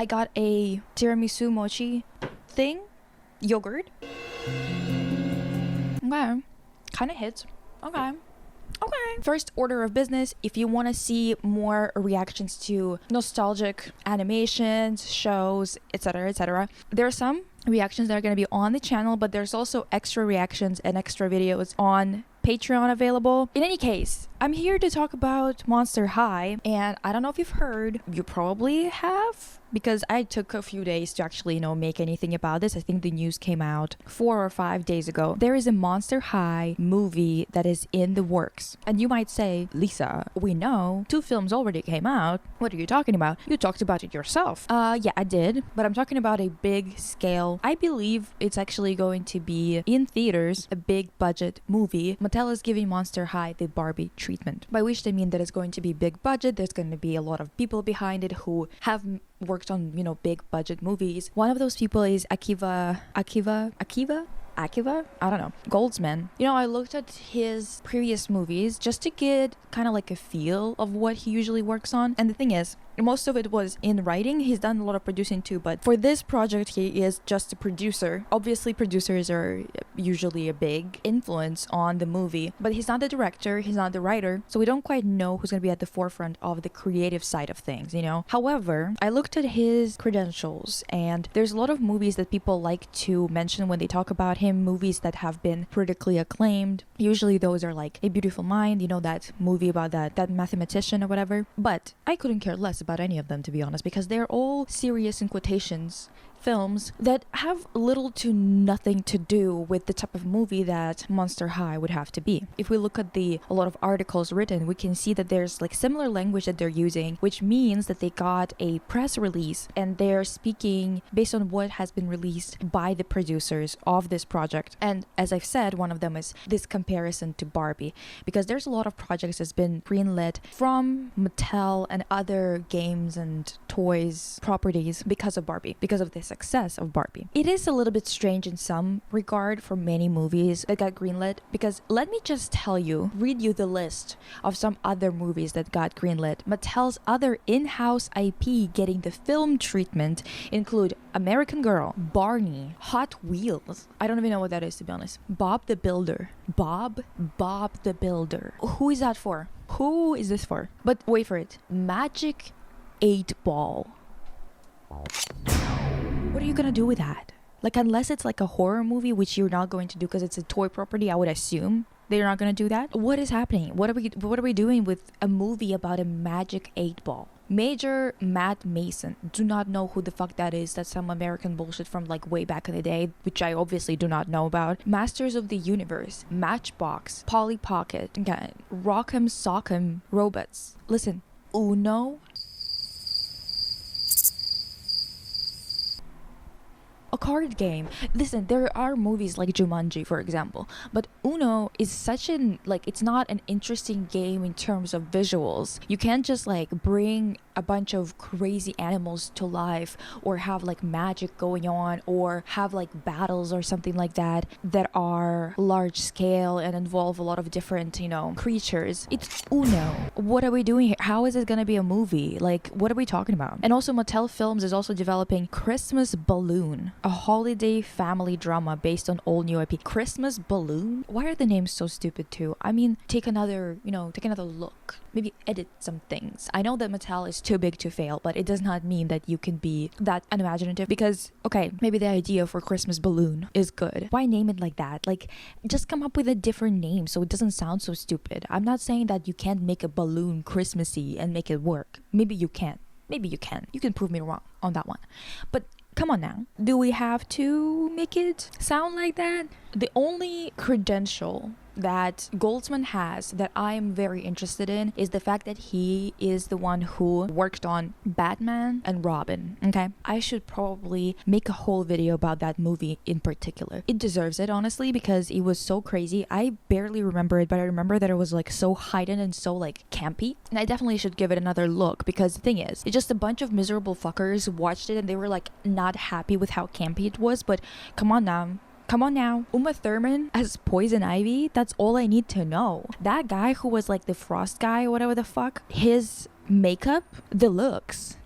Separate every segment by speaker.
Speaker 1: I got a tiramisu mochi thing, yogurt. Okay, kind of hits. Okay. First order of business, if you want to see more reactions to nostalgic animations, shows, etc., there are some reactions that are going to be on the channel, but there's also extra reactions and extra videos on Patreon available. In any case, I'm here to talk about Monster High, and I don't know if you've heard, you probably have, because I took a few days to actually, make anything about this. I think the news came out 4 or 5 days ago. There is a Monster High movie that is in the works. And you might say, Lisa, we know 2 films already came out. What are you talking about? You talked about it yourself. Yeah, I did. But I'm talking about a big scale. I believe it's actually going to be in theaters, a big budget movie. Mattel is giving Monster High the Barbie treatment. By which they mean that it's going to be big budget. There's going to be a lot of people behind it who have worked on, big budget movies. One of those people is Akiva, I don't know, Goldsman. I looked at his previous movies just to get kind of like a feel of what he usually works on. And the thing is, most of it was in writing. He's done a lot of producing too, but for this project, he is just a producer. Obviously, producers are usually a big influence on the movie, but he's not the director, he's not the writer, so we don't quite know who's going to be at the forefront of the creative side of things, However, I looked at his credentials, and there's a lot of movies that people like to mention when they talk about him, movies that have been critically acclaimed. Usually those are like A Beautiful Mind, that movie about that mathematician or whatever. But I couldn't care less about any of them, to be honest, because they're all serious, in quotations, films that have little to nothing to do with the type of movie that Monster High would have to be. If we look at a lot of articles written, we can see that there's like similar language that they're using, which means that they got a press release and they're speaking based on what has been released by the producers of this project. And as I've said, one of them is this comparison to Barbie, because there's a lot of projects that's been greenlit from Mattel and other games and toys properties because of Barbie, because of this success of Barbie. It is a little bit strange in some regard for many movies that got greenlit, because let me just read you the list of some other movies that got greenlit. Mattel's other in-house IP getting the film treatment include American Girl, Barney, Hot Wheels. I don't even know what that is, to be honest. Bob the Builder. Bob the Builder. Who is that for? Who is this for? But wait for it. Magic 8 Ball. What are you gonna do with that? Like, unless it's like a horror movie, which you're not going to do because it's a toy property, I would assume they're not gonna do that. What is happening? What are we doing with a movie about a magic 8 ball? Major Matt Mason. Do not know who the fuck that is. That's some American bullshit from like way back in the day, which I obviously do not know about. Masters of the Universe, Matchbox, Polly Pocket, okay, Rock'em Sock'em Robots. Listen, Uno. A card game. Listen, there are movies like Jumanji, for example, but Uno is it's not an interesting game in terms of visuals. You can't just like bring a bunch of crazy animals to life, or have like magic going on, or have like battles or something like that are large scale and involve a lot of different, creatures. It's Uno. What are we doing here? How is it gonna be a movie? Like, what are we talking about? And also, Mattel Films is also developing Christmas Balloon, a holiday family drama based on old new IP. Christmas Balloon? Why are the names so stupid too? I mean, take another look. Maybe edit some things. I know that Mattel is too big to fail, but it does not mean that you can be that unimaginative, because, okay, maybe the idea for Christmas Balloon is good. Why name it like that? Like, just come up with a different name so it doesn't sound so stupid. I'm not saying that you can't make a balloon Christmassy and make it work. Maybe you can. Maybe you can. You can prove me wrong on that one. But come on now. Do we have to make it sound like that? The only credential that Goldsman has that I am very interested in is the fact that he is the one who worked on Batman and Robin. Okay, I should probably make a whole video about that movie in particular. It deserves it, honestly, because it was so crazy. I barely remember it, but I remember that it was like so heightened and so like campy, and I definitely should give it another look, because the thing is, it's just a bunch of miserable fuckers watched it and they were like not happy with how campy it was. But come on now. Uma Thurman as Poison Ivy, that's all I need to know. That guy who was like the Frost guy or whatever the fuck, his makeup, the looks,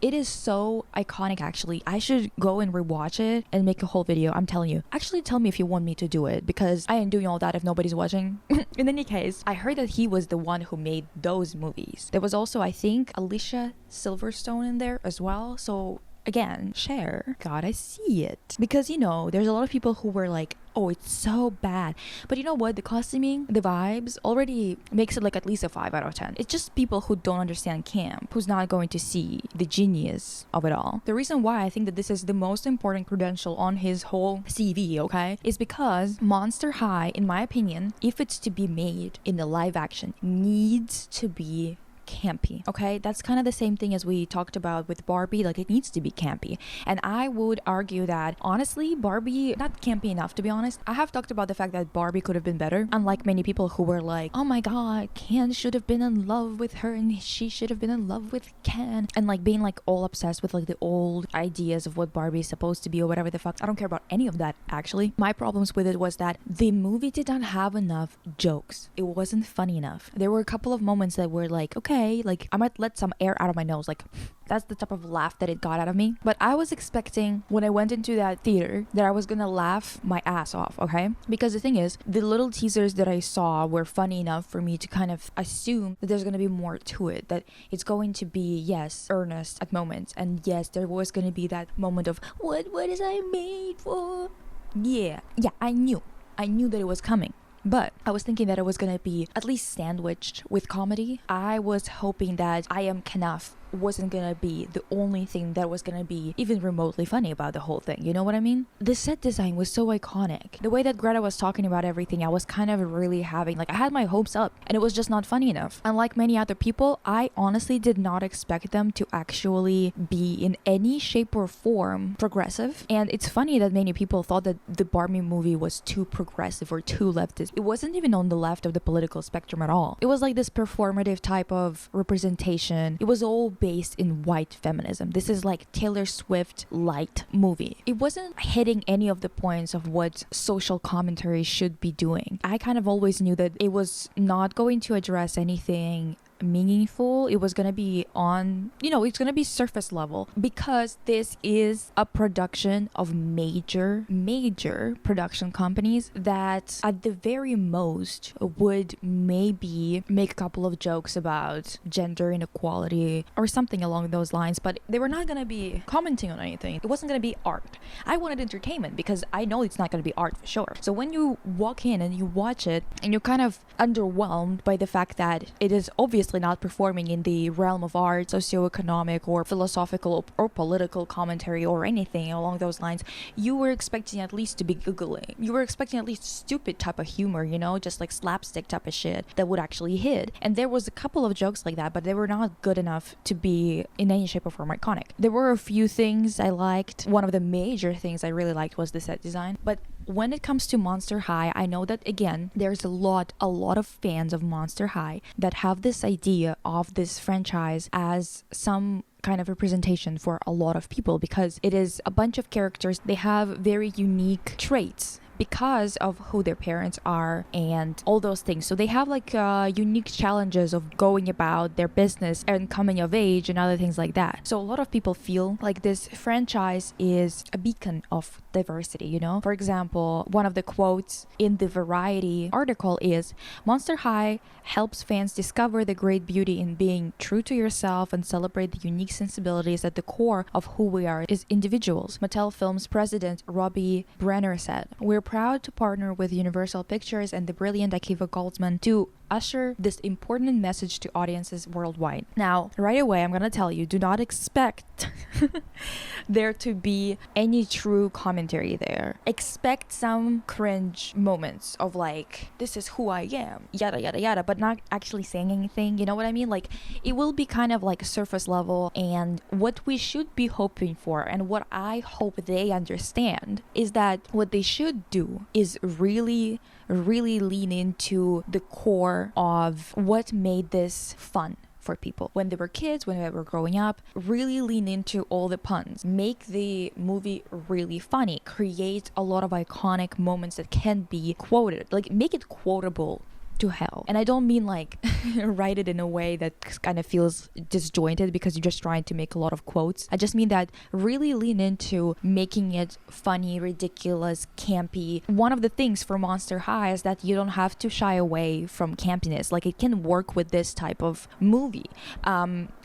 Speaker 1: It is so iconic, actually. I should go and rewatch it and make a whole video. I'm telling you. Actually, tell me if you want me to do it, because I ain't doing all that if nobody's watching. In any case, I heard that he was the one who made those movies. There was also, I think, Alicia Silverstone in there as well. So again, Cher, gotta see it. Because, you know, there's a lot of people who were like, oh, it's so bad. But you know what? The costuming, the vibes already makes it like at least a 5 out of 10. It's just people who don't understand camp, who's not going to see the genius of it all. The reason why I think that this is the most important credential on his whole CV, okay, is because Monster High, in my opinion, if it's to be made in the live action, needs to be campy. Okay, that's kind of the same thing as we talked about with Barbie. Like, it needs to be campy, and I would argue that honestly Barbie not campy enough, to be honest. I have talked about the fact that Barbie could have been better, unlike many people who were like, oh my god, Ken should have been in love with her and she should have been in love with Ken, and like being like all obsessed with like the old ideas of what Barbie is supposed to be or whatever the fuck. I don't care about any of that, actually. My problems with it was that the movie did not have enough jokes. It wasn't funny enough. There were a couple of moments that were like, okay, like I might let some air out of my nose, like that's the type of laugh that it got out of me. But I was expecting when I went into that theater that I was gonna laugh my ass off, okay? Because the thing is, the little teasers that I saw were funny enough for me to kind of assume that there's gonna be more to it, that it's going to be, yes, earnest at moments, and yes, there was gonna be that moment of what is I made for? Yeah, I knew that it was coming. But I was thinking that it was gonna be at least sandwiched with comedy. I was hoping that I Am Kanaf wasn't gonna be the only thing that was gonna be even remotely funny about the whole thing. You know what I mean? The set design was so iconic. The way that Greta was talking about everything, I was kind of really having, like, I had my hopes up, and it was just not funny enough. Unlike many other people, I honestly did not expect them to actually be in any shape or form progressive. And it's funny that many people thought that the Barbie movie was too progressive or too leftist. It wasn't even on the left of the political spectrum at all. It was like this performative type of representation. It was all based in white feminism. This is like Taylor Swift light movie. It wasn't hitting any of the points of what social commentary should be doing. I kind of always knew that it was not going to address anything meaningful. It was gonna be on, you know, it's gonna be surface level, because this is a production of major production companies that at the very most would maybe make a couple of jokes about gender inequality or something along those lines, but they were not gonna be commenting on anything. It wasn't gonna be art. I wanted entertainment because I know it's not gonna be art for sure. So when you walk in and you watch it and you're kind of underwhelmed by the fact that it is obviously not performing in the realm of art, socioeconomic or philosophical or political commentary or anything along those lines, you were expecting at least to be giggling. You were expecting at least stupid type of humor, you know, just like slapstick type of shit that would actually hit. And there was a couple of jokes like that, but they were not good enough to be in any shape or form iconic. There were a few things I liked. One of the major things I really liked was the set design. But when it comes to Monster High, I know that, again, there's a lot of fans of Monster High that have this idea of this franchise as some kind of representation for a lot of people, because it is a bunch of characters. They have very unique traits because of who their parents are and all those things. So they have like unique challenges of going about their business and coming of age and other things like that. So a lot of people feel like this franchise is a beacon of diversity, you know? For example, one of the quotes in the Variety article is, Monster High helps fans discover the great beauty in being true to yourself and celebrate the unique sensibilities at the core of who we are as individuals. Mattel Films president Robbie Brenner said, "We're proud to partner with Universal Pictures and the brilliant Akiva Goldsman to usher this important message to audiences worldwide." Now, right away, I'm gonna tell you, do not expect there to be any true commentary there. Expect some cringe moments of like, this is who I am, yada yada yada, but not actually saying anything, you know what I mean? Like, it will be kind of like surface level, and what we should be hoping for, and what I hope they understand, is that what they should do is really lean into the core of what made this fun for people when they were kids, when they were growing up. Really lean into all the puns, make the movie really funny, create a lot of iconic moments that can be quoted, like make it quotable to hell. And I don't mean like write it in a way that kind of feels disjointed because you're just trying to make a lot of quotes. I just mean that really lean into making it funny, ridiculous, campy. One of the things for Monster High is that you don't have to shy away from campiness. Like, it can work with this type of movie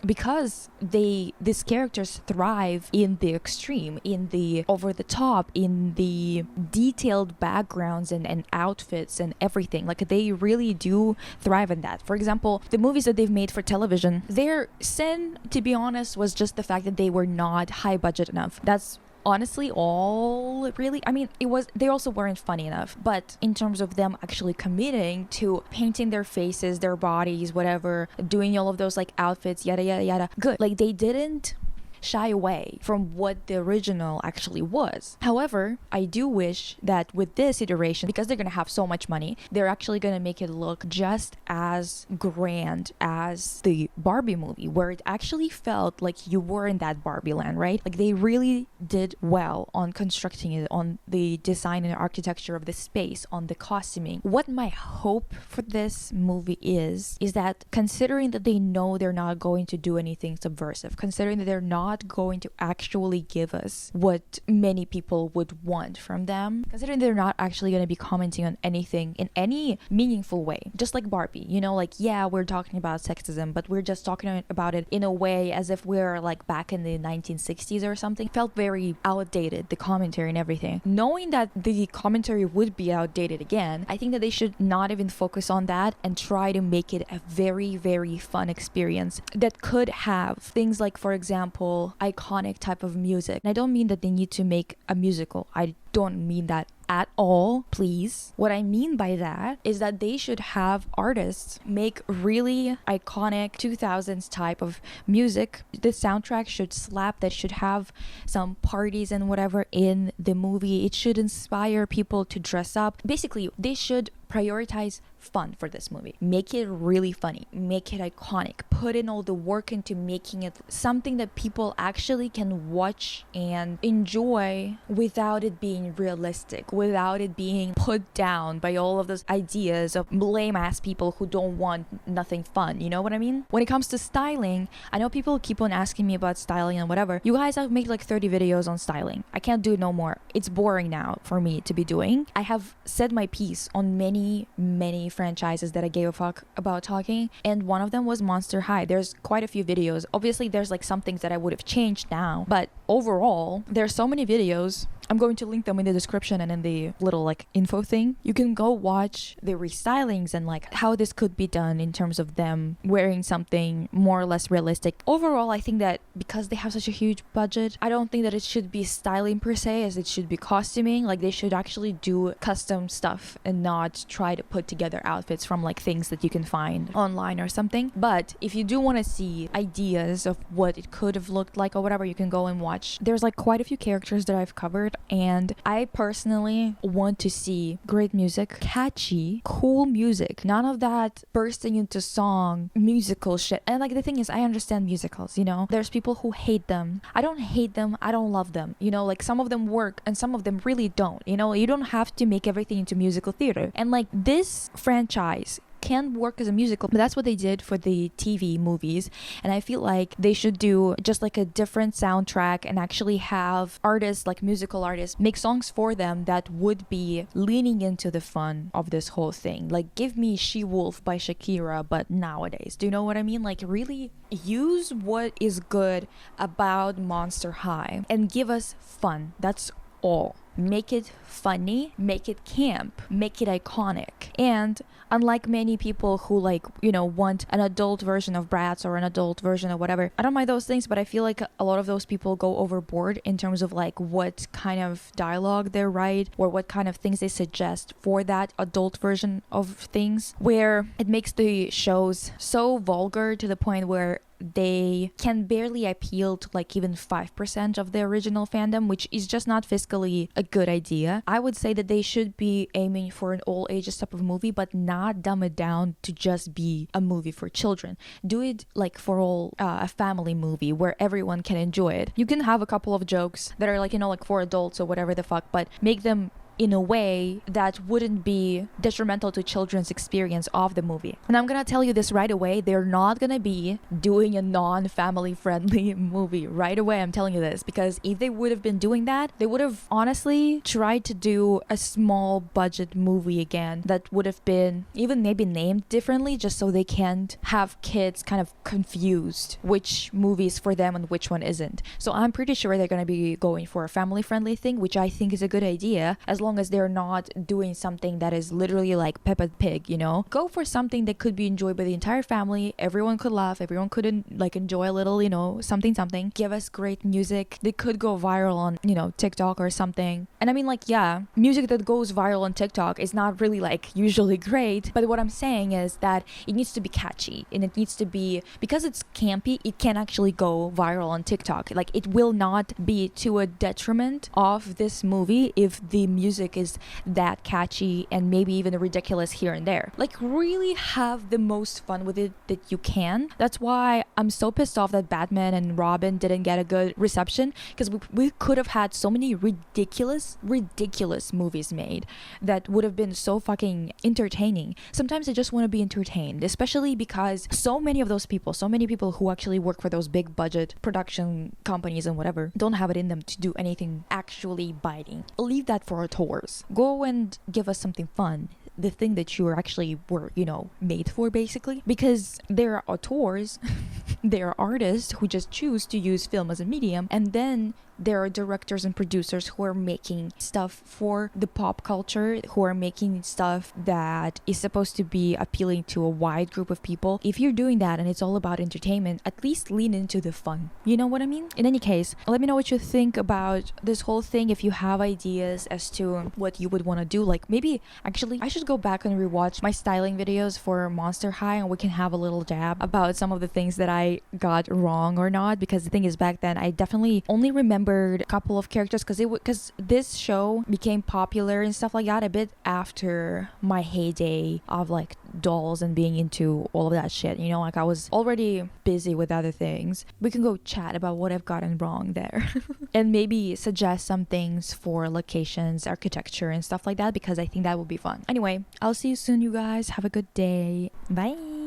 Speaker 1: because these characters thrive in the extreme, in the over the top, in the detailed backgrounds and outfits and everything. Like, they really do thrive in that. For example, the movies that they've made for television, their sin, to be honest, was just the fact that they were not high budget enough. That's honestly all really. I mean, they also weren't funny enough, but in terms of them actually committing to painting their faces, their bodies, whatever, doing all of those like outfits, yada yada yada, good. Like, they didn't shy away from what the original actually was. However, I do wish that with this iteration, because they're gonna have so much money, they're actually gonna make it look just as grand as the Barbie movie, where it actually felt like you were in that Barbie land, right? Like, they really did well on constructing it, on the design and architecture of the space, on the costuming. What my hope for this movie is that considering that they know they're not going to do anything subversive, considering that they're not going to actually give us what many people would want from them, considering they're not actually going to be commenting on anything in any meaningful way, just like Barbie, you know, like, yeah, we're talking about sexism, but we're just talking about it in a way as if we're like back in the 1960s or something. Felt very outdated, the commentary and everything. Knowing that the commentary would be outdated again, I think that they should not even focus on that and try to make it a very, very fun experience that could have things like, for example, iconic type of music. And I don't mean that they need to make a musical. I don't mean that at all, please. What I mean by that is that they should have artists make really iconic 2000s type of music. The soundtrack should slap, that should have some parties and whatever in the movie. It should inspire people to dress up. Basically, they should prioritize fun for this movie. Make it really funny. Make it iconic. Put in all the work into making it something that people actually can watch and enjoy without it being realistic, without it being put down by all of those ideas of lame ass people who don't want nothing fun. You know what I mean? When it comes to styling, I know people keep on asking me about styling and whatever. You guys have made like 30 videos on styling. I can't do no more. It's boring now for me to be doing. I have said my piece on many franchises that I gave a fuck about talking, and one of them was Monster High. There's quite a few videos. Obviously, there's like some things that I would have changed now, but overall, there's so many videos. I'm going to link them in the description and in the little like info thing. You can go watch the restylings and like how this could be done in terms of them wearing something more or less realistic. Overall, I think that because they have such a huge budget, I don't think that it should be styling per se as it should be costuming. Like, they should actually do custom stuff and not try to put together outfits from like things that you can find online or something. But if you do want to see ideas of what it could have looked like or whatever, you can go and watch. There's like quite a few characters that I've covered, and I personally want to see great music, catchy, cool music, none of that bursting into song musical shit. And like, the thing is, I understand musicals, you know, there's people who hate them. I don't hate them, I don't love them, you know, like some of them work and some of them really don't, you know. You don't have to make everything into musical theater, and like this franchise can work as a musical, but that's what they did for the TV movies, and I feel like they should do just like a different soundtrack and actually have artists, like musical artists, make songs for them that would be leaning into the fun of this whole thing. Like, give me She Wolf by Shakira, but nowadays. Do you know what I mean? Like, really use what is good about Monster High and give us fun. That's all. Make it funny, make it camp, make it iconic. And unlike many people who, like, you know, want an adult version of Bratz or an adult version of whatever, I don't mind those things, but I feel like a lot of those people go overboard in terms of like what kind of dialogue they write or what kind of things they suggest for that adult version of things, where it makes the shows so vulgar to the point where they can barely appeal to like even 5% of the original fandom, which is just not fiscally a good idea. I would say that they should be aiming for an all ages type of movie, but not dumb it down to just be a movie for children. Do it like for all a family movie where everyone can enjoy it. You can have a couple of jokes that are like, you know, like for adults or whatever the fuck, but make them in a way that wouldn't be detrimental to children's experience of the movie. And I'm gonna tell you this right away, they're not gonna be doing a non-family friendly movie right away. I'm telling you this, because if they would have been doing that, they would have honestly tried to do a small budget movie again that would have been even maybe named differently, just so they can't have kids kind of confused which movie is for them and which one isn't. So I'm pretty sure they're going to be going for a family friendly thing, which I think is a good idea, as long as they're not doing something that is literally like Peppa Pig, you know? Go for something that could be enjoyed by the entire family. Everyone could laugh, everyone could like enjoy a little, you know, something. Give us great music. They could go viral on, you know, TikTok or something. And I mean, like, yeah, music that goes viral on TikTok is not really like usually great, but what I'm saying is that it needs to be catchy, and it needs to be, because it's campy, it can actually go viral on TikTok. Like, it will not be to a detriment of this movie if the music is that catchy and maybe even ridiculous here and there. Like, really have the most fun with it that you can. That's why I'm so pissed off that Batman and Robin didn't get a good reception, because we could have had so many ridiculous movies made that would have been so fucking entertaining. Sometimes I just want to be entertained, especially because so many people who actually work for those big budget production companies and whatever don't have it in them to do anything actually biting. Leave that for auteurs. Go and give us something fun, the thing that you were, you know, made for, basically. Because there are auteurs there are artists who just choose to use film as a medium, and then there are directors and producers who are making stuff for the pop culture, who are making stuff that is supposed to be appealing to a wide group of people. If you're doing that and it's all about entertainment, at least lean into the fun. You know what I mean? In any case, let me know what you think about this whole thing. If you have ideas as to what you would want to do, like maybe actually I should go back and rewatch my styling videos for Monster High, and we can have a little jab about some of the things that I got wrong or not. Because the thing is, back then I definitely only remembered a couple of characters, because this show became popular and stuff like that a bit after my heyday of like dolls and being into all of that shit, you know, like I was already busy with other things. We can go chat about what I've gotten wrong there and maybe suggest some things for locations, architecture and stuff like that, because I think that would be fun. Anyway, I'll see you soon, you guys. Have a good day. Bye.